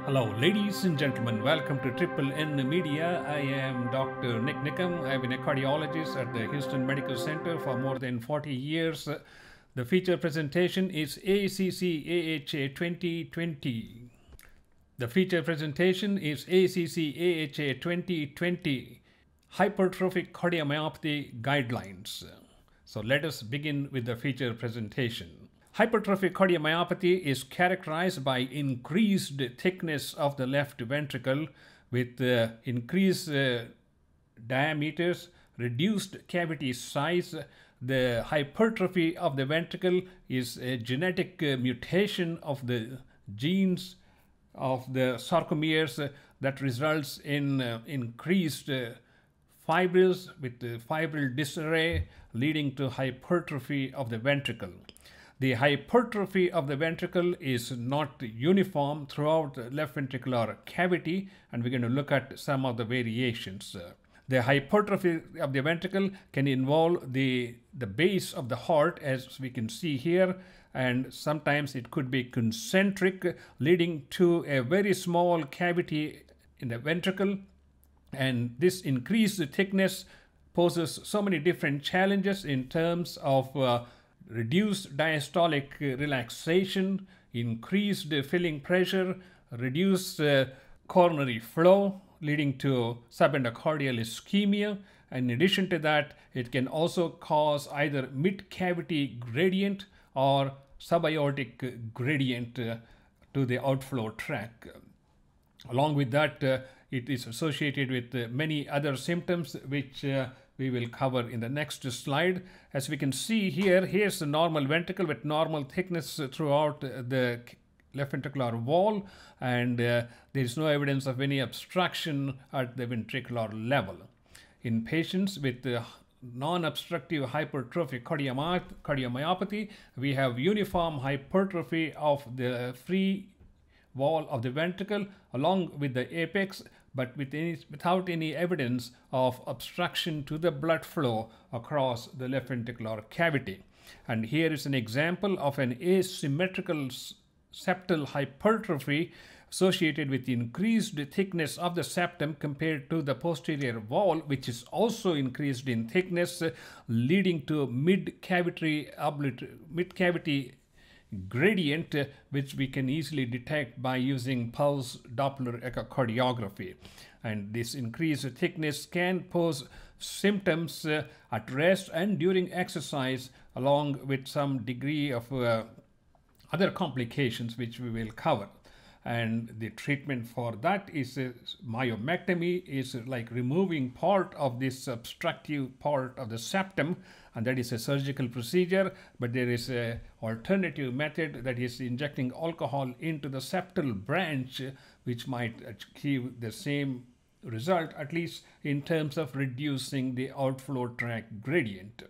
Hello, ladies and gentlemen. Welcome to Triple N Media. I am Dr. Nik Nikam. I've been a cardiologist at the Houston Medical Center for more than 40 years. The feature presentation is ACC AHA 2020. The feature presentation is ACC AHA 2020 Hypertrophic Cardiomyopathy Guidelines. So let us begin with the feature presentation. Hypertrophic cardiomyopathy is characterized by increased thickness of the left ventricle with increased diameters, reduced cavity size. The hypertrophy of the ventricle is a genetic mutation of the genes of the sarcomeres that results in increased fibrils with fibril disarray leading to hypertrophy of the ventricle. The hypertrophy of the ventricle is not uniform throughout the left ventricular cavity, and we're going to look at some of the variations. The hypertrophy of the ventricle can involve the base of the heart, as we can see here, and sometimes it could be concentric, leading to a very small cavity in the ventricle. And this increased thickness poses so many different challenges in terms of reduced diastolic relaxation, increased filling pressure, reduced coronary flow, leading to subendocardial ischemia. And in addition to that, it can also cause either mid-cavity gradient or subaortic gradient to the outflow tract. Along with that, it is associated with many other symptoms which we will cover in the next slide. As we can see here, here's the normal ventricle with normal thickness throughout the left ventricular wall, and there is no evidence of any obstruction at the ventricular level. In patients with non-obstructive hypertrophic cardiomyopathy, we have uniform hypertrophy of the free wall of the ventricle along with the apex, but without any evidence of obstruction to the blood flow across the left ventricular cavity. And here is an example of an asymmetrical septal hypertrophy associated with increased thickness of the septum compared to the posterior wall, which is also increased in thickness, leading to mid-cavity gradient, which we can easily detect by using pulse Doppler echocardiography. And this increased thickness can pose symptoms at rest and during exercise, along with some degree of other complications which we will cover. And the treatment for that is myomectomy, is like removing part of this obstructive part of the septum, and that is a surgical procedure. But there is an alternative method, that is injecting alcohol into the septal branch, which might achieve the same result, at least in terms of reducing the outflow tract gradient.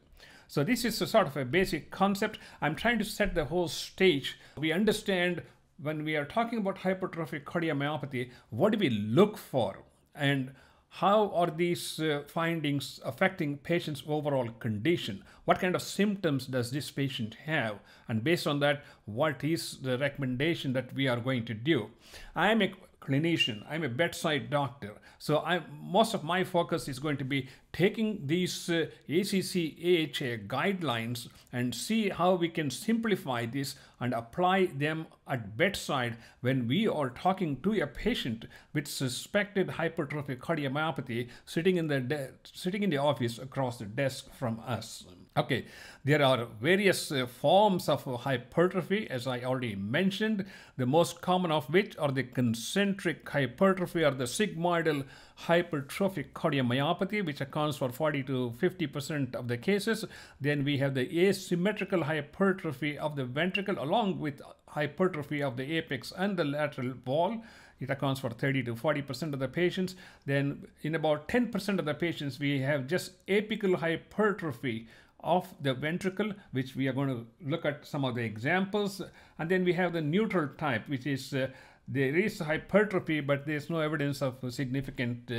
So this is a sort of a basic concept. I'm trying to set the whole stage. We understand when we are talking about hypertrophic cardiomyopathy, what do we look for, and how are these findings affecting patient's overall condition? What kind of symptoms does this patient have? And based on that, what is the recommendation that we are going to do? I am a clinician, I'm a bedside doctor. So most of my focus is going to be taking these ACC AHA guidelines and see how we can simplify this and apply them at bedside when we are talking to a patient with suspected hypertrophic cardiomyopathy sitting in the office across the desk from us. Okay, there are various forms of hypertrophy, as I already mentioned, the most common of which are the concentric hypertrophy or the sigmoidal hypertrophic cardiomyopathy, which accounts for 40 to 50% of the cases. Then we have the asymmetrical hypertrophy of the ventricle along with hypertrophy of the apex and the lateral wall. It accounts for 30 to 40% of the patients. Then in about 10% of the patients, we have just apical hypertrophy of the ventricle, which we are going to look at some of the examples. And then we have the neutral type, which is there is hypertrophy, but there's no evidence of significant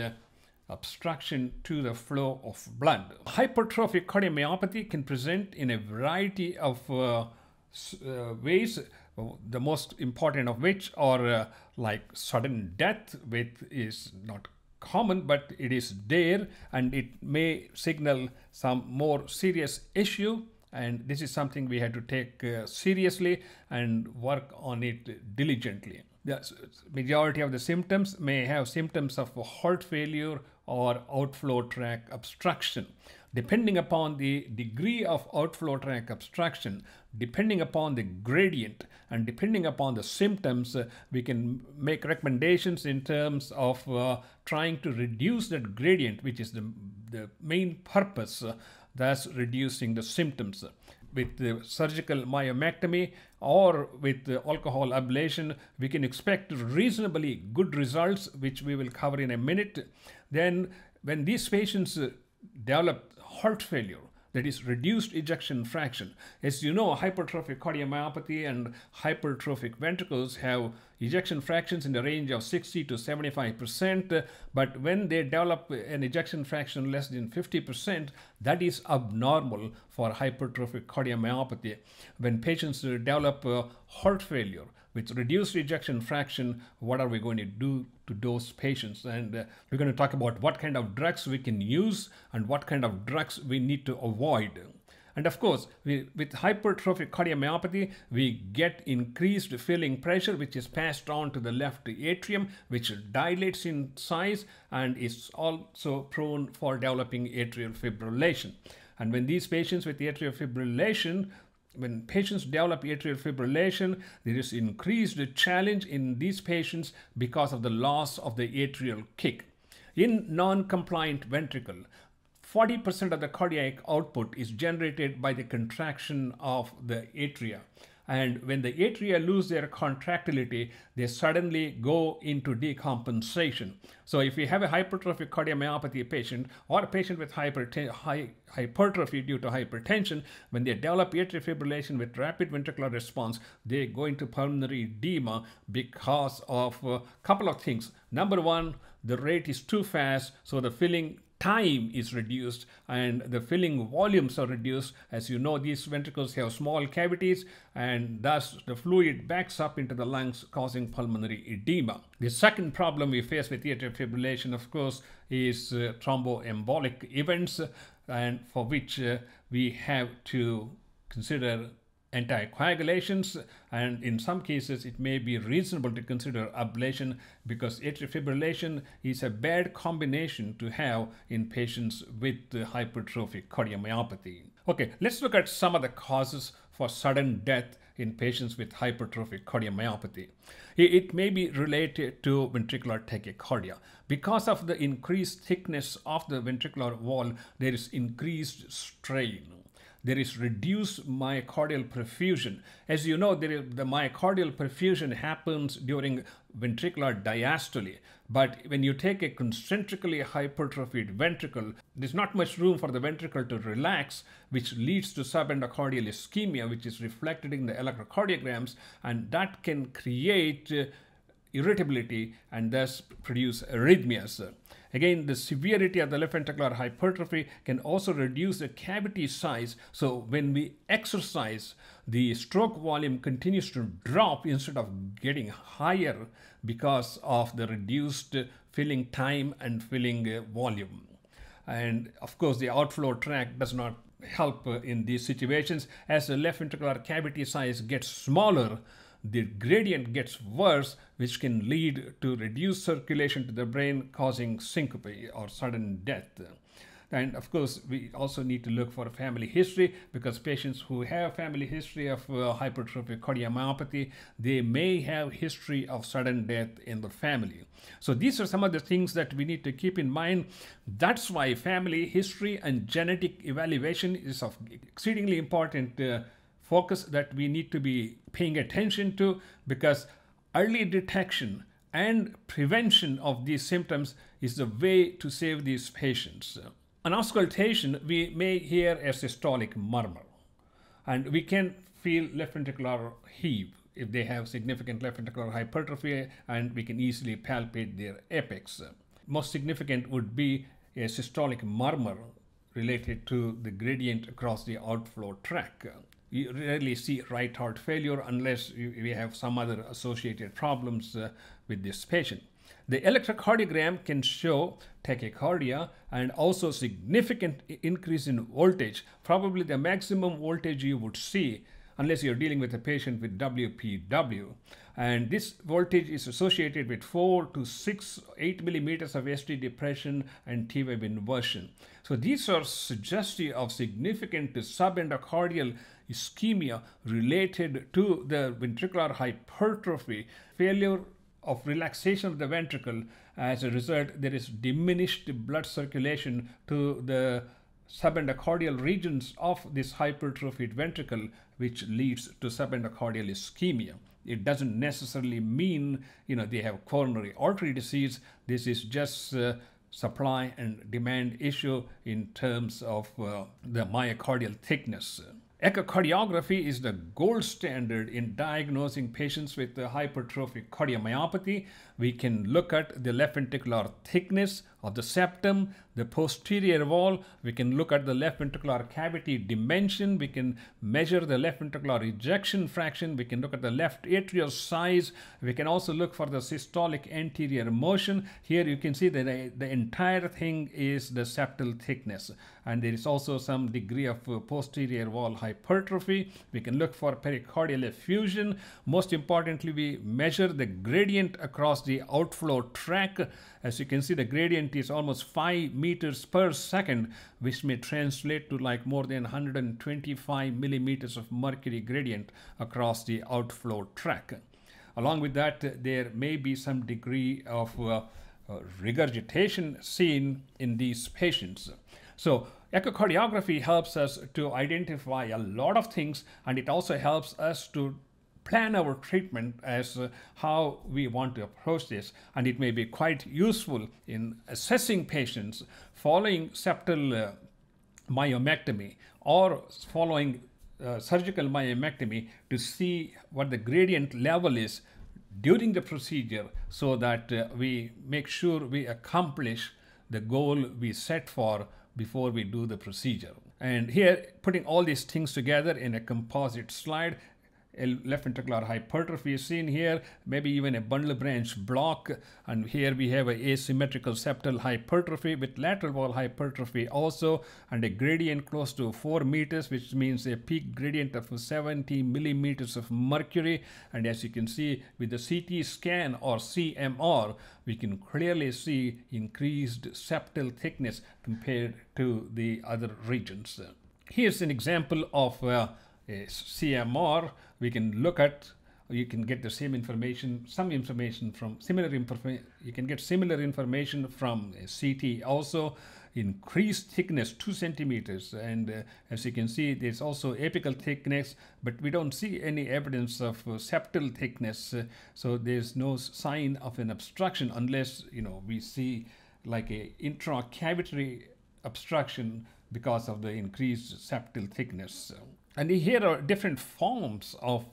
obstruction to the flow of blood. Hypertrophic cardiomyopathy can present in a variety of ways, the most important of which are like sudden death, which is not common, but it is there, and it may signal some more serious issue, and this is something we have to take seriously and work on it diligently. The majority of the symptoms may have symptoms of heart failure or outflow tract obstruction. Depending upon the degree of outflow tract obstruction, depending upon the gradient, and depending upon the symptoms, we can make recommendations in terms of trying to reduce that gradient, which is the main purpose, thus reducing the symptoms. With the surgical myomectomy or with the alcohol ablation, we can expect reasonably good results, which we will cover in a minute. Then when these patients develop heart failure, that is reduced ejection fraction. As you know, hypertrophic cardiomyopathy and hypertrophic ventricles have ejection fractions in the range of 60 to 75%, but when they develop an ejection fraction less than 50%, that is abnormal for hypertrophic cardiomyopathy. When patients develop heart failure with reduced ejection fraction, what are we going to do to those patients? And we're going to talk about what kind of drugs we can use and what kind of drugs we need to avoid. And of course, with hypertrophic cardiomyopathy, we get increased filling pressure, which is passed on to the left atrium, which dilates in size and is also prone for developing atrial fibrillation. And when these patients with atrial fibrillation, when patients develop atrial fibrillation, there is increased challenge in these patients because of the loss of the atrial kick. In non-compliant ventricle, 40% of the cardiac output is generated by the contraction of the atria. And when the atria lose their contractility, they suddenly go into decompensation. So if we have a hypertrophic cardiomyopathy patient or a patient with hypertrophy due to hypertension, when they develop atrial fibrillation with rapid ventricular response, they go into pulmonary edema because of a couple of things. Number one, the rate is too fast, so the filling time is reduced and the filling volumes are reduced. As you know, these ventricles have small cavities and thus the fluid backs up into the lungs, causing pulmonary edema. The second problem we face with atrial fibrillation, of course, is thromboembolic events, and for which we have to consider anticoagulations, and in some cases it may be reasonable to consider ablation because atrial fibrillation is a bad combination to have in patients with hypertrophic cardiomyopathy. Okay, let's look at some of the causes for sudden death in patients with hypertrophic cardiomyopathy. It may be related to ventricular tachycardia. Because of the increased thickness of the ventricular wall, there is increased strain. There is reduced myocardial perfusion. As you know, the myocardial perfusion happens during ventricular diastole. But when you take a concentrically hypertrophied ventricle, there's not much room for the ventricle to relax, which leads to subendocardial ischemia, which is reflected in the electrocardiograms, and that can create irritability and thus produce arrhythmias. Again, the severity of the left ventricular hypertrophy can also reduce the cavity size. So when we exercise, the stroke volume continues to drop instead of getting higher because of the reduced filling time and filling volume. And of course, the outflow tract does not help in these situations. As the left ventricular cavity size gets smaller, the gradient gets worse, which can lead to reduced circulation to the brain, causing syncope or sudden death. And of course, we also need to look for family history, because patients who have family history of hypertrophic cardiomyopathy, they may have history of sudden death in the family. So these are some of the things that we need to keep in mind. That's why family history and genetic evaluation is of exceedingly important focus that we need to be paying attention to, because early detection and prevention of these symptoms is the way to save these patients. On auscultation, we may hear a systolic murmur, and we can feel left ventricular heave if they have significant left ventricular hypertrophy, and we can easily palpate their apex. Most significant would be a systolic murmur related to the gradient across the outflow tract. you rarely see right heart failure unless we have some other associated problems with this patient. The electrocardiogram can show tachycardia and also significant increase in voltage, probably the maximum voltage you would see unless you're dealing with a patient with WPW. And this voltage is associated with 4 to 6, 8 millimeters of ST depression and T-wave inversion. So these are suggestive of significant subendocardial ischemia related to the ventricular hypertrophy, failure of relaxation of the ventricle. As a result, there is diminished blood circulation to the subendocardial regions of this hypertrophied ventricle, which leads to subendocardial ischemia. It doesn't necessarily mean, they have coronary artery disease. This is just supply and demand issue in terms of the myocardial thickness. Echocardiography is the gold standard in diagnosing patients with hypertrophic cardiomyopathy. We can look at the left ventricular thickness of the septum, the posterior wall. We can look at the left ventricular cavity dimension. We can measure the left ventricular ejection fraction. We can look at the left atrial size. We can also look for the systolic anterior motion. Here you can see that the entire thing is the septal thickness. And there is also some degree of posterior wall hypertrophy. We can look for pericardial effusion. Most importantly, we measure the gradient across the outflow tract. As you can see, the gradient is almost 5 meters per second, which may translate to like more than 125 millimeters of mercury gradient across the outflow tract. Along with that, there may be some degree of regurgitation seen in these patients. So echocardiography helps us to identify a lot of things, and it also helps us to plan our treatment as how we want to approach this. And it may be quite useful in assessing patients following septal myomectomy or following surgical myomectomy to see what the gradient level is during the procedure, so that we make sure we accomplish the goal we set for before we do the procedure. And here, putting all these things together in a composite slide, left ventricular hypertrophy is seen here, maybe even a bundle branch block, and here we have an asymmetrical septal hypertrophy with lateral wall hypertrophy also, and a gradient close to 4 meters, which means a peak gradient of 70 millimeters of mercury. And as you can see with the CT scan or CMR, we can clearly see increased septal thickness compared to the other regions. Here's an example of a CMR. We can look at, you can get the same information, you can get similar information from a CT also. Increased thickness 2 centimeters, and as you can see, there's also apical thickness, but we don't see any evidence of septal thickness, so there's no sign of an obstruction unless we see like a intracavitary obstruction because of the increased septal thickness. And here are different forms of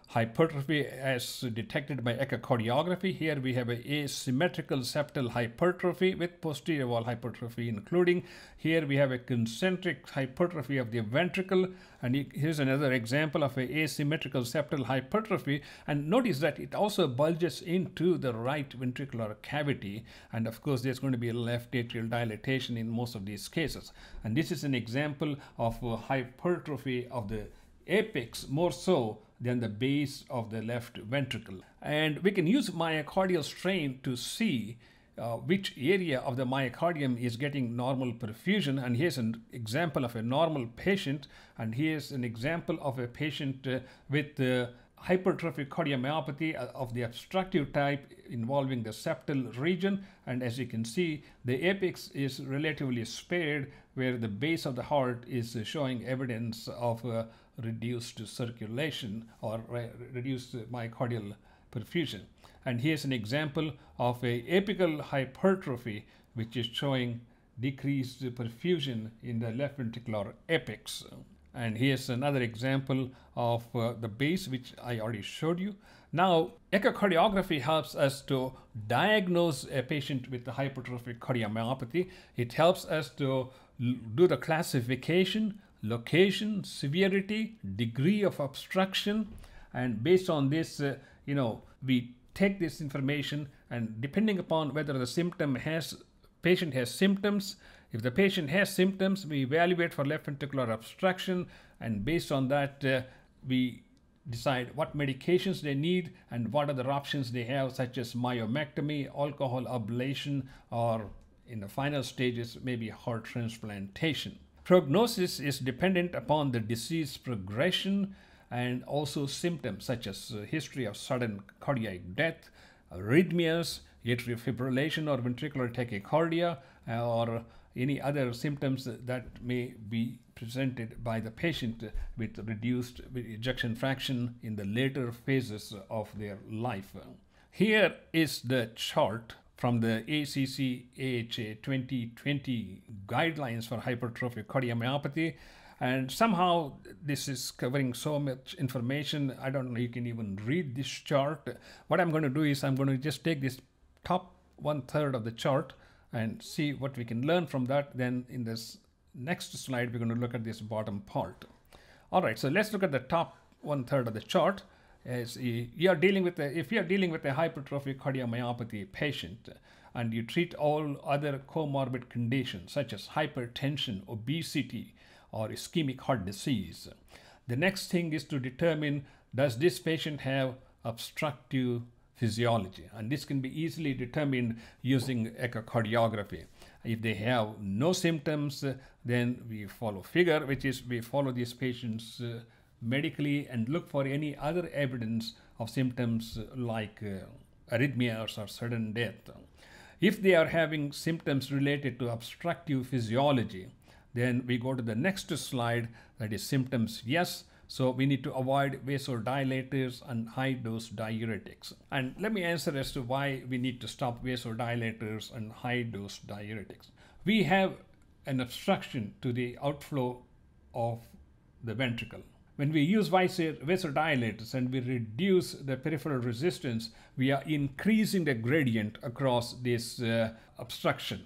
hypertrophy as detected by echocardiography. Here we have an asymmetrical septal hypertrophy with posterior wall hypertrophy including. Here we have a concentric hypertrophy of the ventricle, and here's another example of an asymmetrical septal hypertrophy. And notice that it also bulges into the right ventricular cavity, and of course there's going to be a left atrial dilatation in most of these cases. And this is an example of hypertrophy of the apex more so than the base of the left ventricle. And we can use myocardial strain to see which area of the myocardium is getting normal perfusion. And here's an example of a normal patient, and here's an example of a patient with hypertrophic cardiomyopathy of the obstructive type involving the septal region. And as you can see, the apex is relatively spared, where the base of the heart is showing evidence of reduced circulation or reduced myocardial perfusion. And here's an example of a apical hypertrophy, which is showing decreased perfusion in the left ventricular apex. And here's another example of the base, which I already showed you. Now, echocardiography helps us to diagnose a patient with the hypertrophic cardiomyopathy. It helps us to do the classification location, severity, degree of obstruction, and based on this, we take this information, and depending upon whether the patient has symptoms, if the patient has symptoms, we evaluate for left ventricular obstruction, and based on that, we decide what medications they need and what other options they have, such as myomectomy, alcohol ablation, or in the final stages, maybe heart transplantation. Prognosis is dependent upon the disease progression and also symptoms such as history of sudden cardiac death, arrhythmias, atrial fibrillation or ventricular tachycardia, or any other symptoms that may be presented by the patient with reduced ejection fraction in the later phases of their life. Here is the chart from the ACC AHA 2020 guidelines for hypertrophic cardiomyopathy. And somehow this is covering so much information, I don't know you can even read this chart. What I'm going to do is I'm going to just take this top 1/3 of the chart and see what we can learn from that. Then in this next slide, we're going to look at this bottom part. All right, so let's look at the top 1/3 of the chart. If you are dealing with a hypertrophic cardiomyopathy patient and you treat all other comorbid conditions such as hypertension, obesity, or ischemic heart disease, the next thing is to determine, does this patient have obstructive physiology? And this can be easily determined using echocardiography. If they have no symptoms, then we follow figure, which is we follow these patients medically and look for any other evidence of symptoms like arrhythmias or sudden death. If they are having symptoms related to obstructive physiology, then we go to the next slide, that is symptoms, yes. So we need to avoid vasodilators and high-dose diuretics. And let me answer as to why we need to stop vasodilators and high-dose diuretics. We have an obstruction to the outflow of the ventricle. When we use vasodilators and we reduce the peripheral resistance, we are increasing the gradient across this obstruction,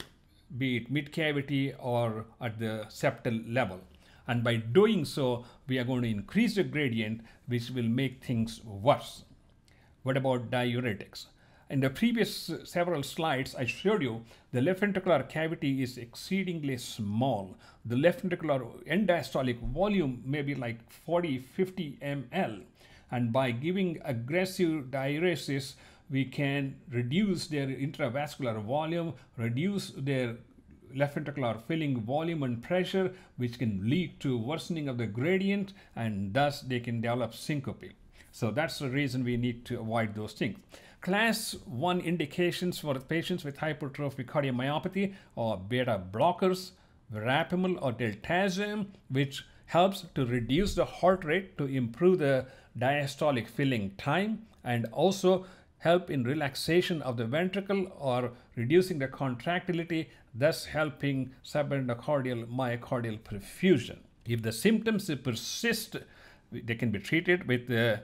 be it mid-cavity or at the septal level. And by doing so, we are going to increase the gradient, which will make things worse. What about diuretics? In the previous several slides, I showed you the left ventricular cavity is exceedingly small. The left ventricular end diastolic volume may be like 40-50 ml. And by giving aggressive diuresis, we can reduce their intravascular volume, reduce their left ventricular filling volume and pressure, which can lead to worsening of the gradient, and thus they can develop syncope. So that's the reason we need to avoid those things. Class 1 indications for patients with hypertrophic cardiomyopathy are beta blockers, verapamil or diltiazem, which helps to reduce the heart rate to improve the diastolic filling time and also help in relaxation of the ventricle or reducing the contractility, thus helping subendocardial myocardial perfusion. If the symptoms persist, they can be treated with the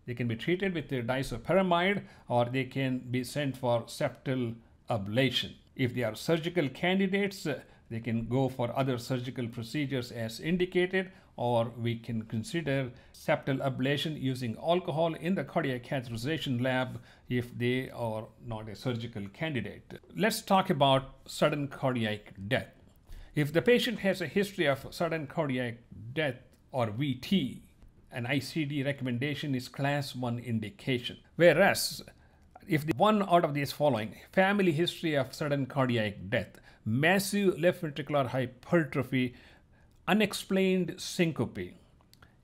disopyramide, or they can be sent for septal ablation. If they are surgical candidates, they can go for other surgical procedures as indicated, or we can consider septal ablation using alcohol in the cardiac catheterization lab if they are not a surgical candidate. Let's talk about sudden cardiac death. If the patient has a history of sudden cardiac death or VT, an ICD recommendation is class 1 indication. Whereas if the one out of these following, family history of sudden cardiac death, massive left ventricular hypertrophy, unexplained syncope,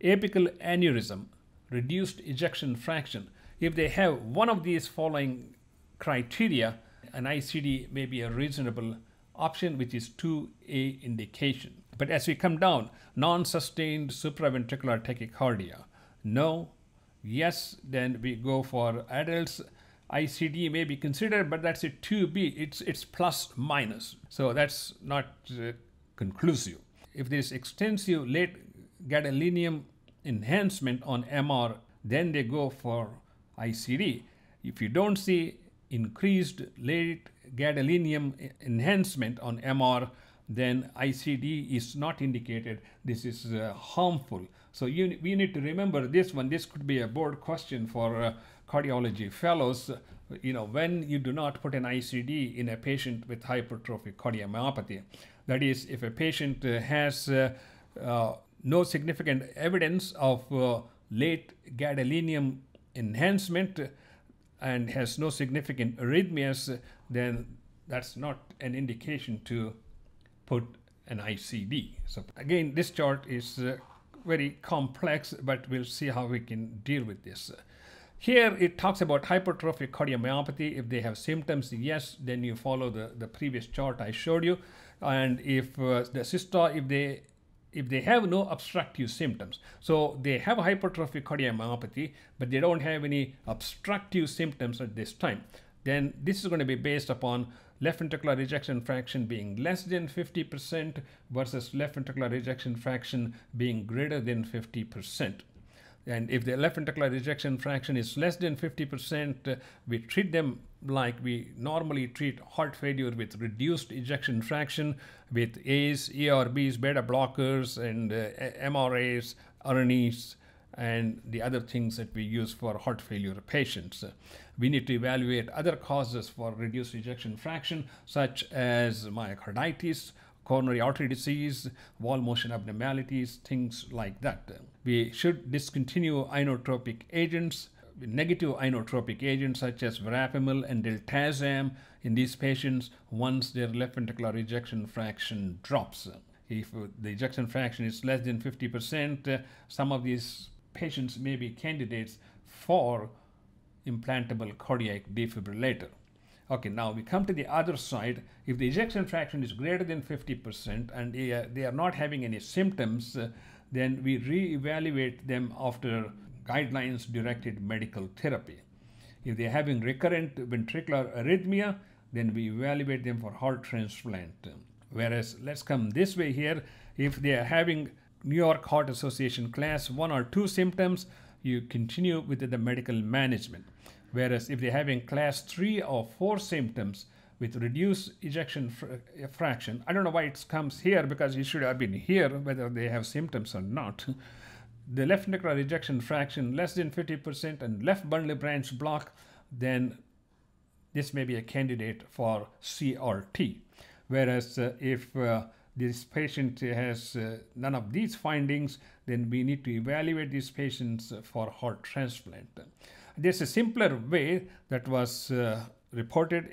apical aneurysm, reduced ejection fraction, if they have one of these following criteria, an ICD may be a reasonable option, which is 2A indication. But as we come down, non-sustained supraventricular tachycardia, no, yes, then we go for adults. ICD may be considered, but that's a 2B, it's plus minus. So that's not conclusive. If there's extensive late gadolinium enhancement on MR, then they go for ICD. If you don't see increased late gadolinium enhancement on MR, then ICD is not indicated. This is harmful. So we need to remember this one. This could be a board question for cardiology fellows. When you do not put an ICD in a patient with hypertrophic cardiomyopathy, that is, if a patient has no significant evidence of late gadolinium enhancement and has no significant arrhythmias, then that's not an indication to put an ICD. So again, this chart is very complex, but we'll see how we can deal with this. Here it talks about hypertrophic cardiomyopathy. If they have symptoms, yes, then you follow the previous chart I showed you. And if if they have no obstructive symptoms, so they have hypertrophic cardiomyopathy, but they don't have any obstructive symptoms at this time, then this is going to be based upon left ventricular ejection fraction being less than 50% versus left ventricular ejection fraction being greater than 50%. And if the left ventricular ejection fraction is less than 50%, we treat them like we normally treat heart failure with reduced ejection fraction with ACE, ARBs, beta blockers, and MRAs, RNEs, and the other things that we use for heart failure patients. We need to evaluate other causes for reduced ejection fraction, such as myocarditis, coronary artery disease, wall motion abnormalities, things like that. We should discontinue inotropic agents, negative inotropic agents such as verapamil and diltiazem in these patients once their left ventricular ejection fraction drops. If the ejection fraction is less than 50%, some of these patients may be candidates for implantable cardiac defibrillator. Okay, now we come to the other side. If the ejection fraction is greater than 50% and they are not having any symptoms, then we re-evaluate them after guidelines-directed medical therapy. If they're having recurrent ventricular arrhythmia, then we evaluate them for heart transplant. Whereas, let's come this way here. If they are having New York Heart Association class 1 or 2 symptoms, you continue with the medical management. Whereas if they're having class 3 or 4 symptoms with reduced ejection fraction, I don't know why it comes here, because it should have been here whether they have symptoms or not. The left ventricular ejection fraction less than 50% and left bundle branch block, then this may be a candidate for CRT. Whereas if this patient has none of these findings, then we need to evaluate these patients for heart transplant. There's a simpler way that was reported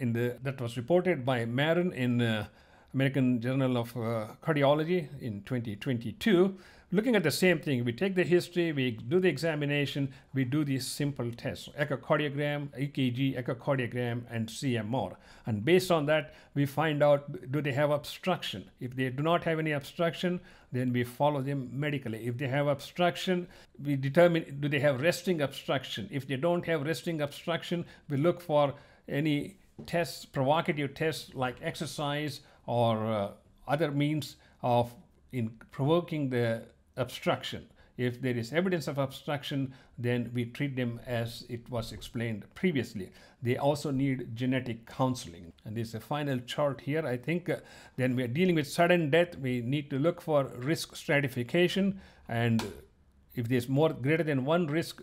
by Marin in American Journal of Cardiology in 2022. Looking at the same thing, we take the history, we do the examination, we do these simple tests, echocardiogram, EKG, echocardiogram, and CMR. And based on that, we find out, do they have obstruction? If they do not have any obstruction, then we follow them medically. If they have obstruction, we determine, do they have resting obstruction? If they don't have resting obstruction, we look for any tests, provocative tests like exercise or other means of provoking the obstruction. If there is evidence of obstruction, then we treat them as it was explained previously. They also need genetic counseling. And this is a final chart here. I think then we are dealing with sudden death. We need to look for risk stratification. And if there's greater than one risk,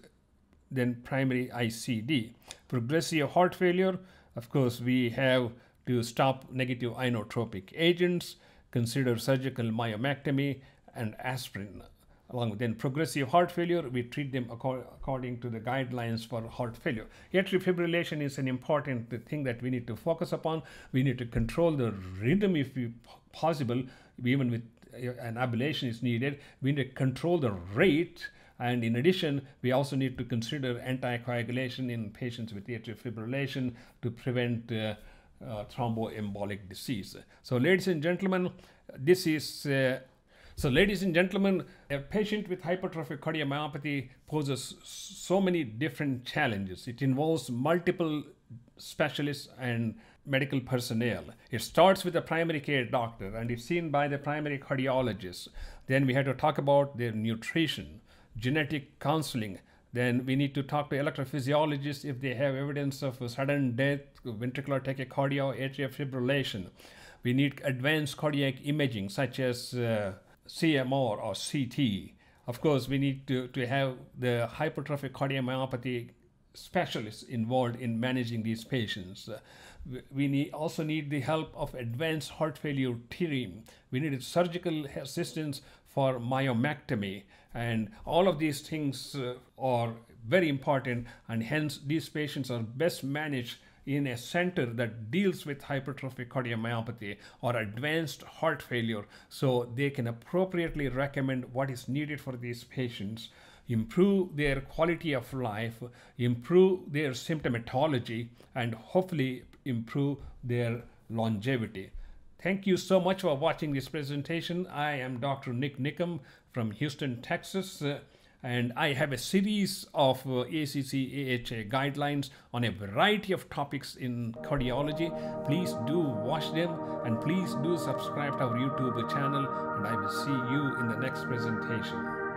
then primary ICD. Progressive heart failure, of course, we have to stop negative inotropic agents, consider surgical myomectomy and aspirin. Along with then progressive heart failure, we treat them according to the guidelines for heart failure. Atrial fibrillation is an important thing that we need to focus upon. We need to control the rhythm if possible, even with an ablation is needed. We need to control the rate. And in addition, we also need to consider anticoagulation in patients with atrial fibrillation to prevent thromboembolic disease. So ladies and gentlemen, a patient with hypertrophic cardiomyopathy poses so many different challenges. It involves multiple specialists and medical personnel. It starts with the primary care doctor and it's seen by the primary cardiologist. Then we have to talk about their nutrition, genetic counseling. Then we need to talk to electrophysiologists if they have evidence of sudden death, ventricular tachycardia, atrial fibrillation. We need advanced cardiac imaging such as CMR or CT. Of course, we need to have the hypertrophic cardiomyopathy specialists involved in managing these patients. We also need the help of advanced heart failure team. We need surgical assistance for myomectomy, and all of these things are very important, and hence these patients are best managed in a center that deals with hypertrophic cardiomyopathy or advanced heart failure, so they can appropriately recommend what is needed for these patients, improve their quality of life, improve their symptomatology, and hopefully improve their longevity. Thank you so much for watching this presentation. I am Dr. Nik Nikam from Houston, Texas. And I have a series of ACC AHA guidelines on a variety of topics in cardiology. Please do watch them, and please do subscribe to our YouTube channel, and I will see you in the next presentation.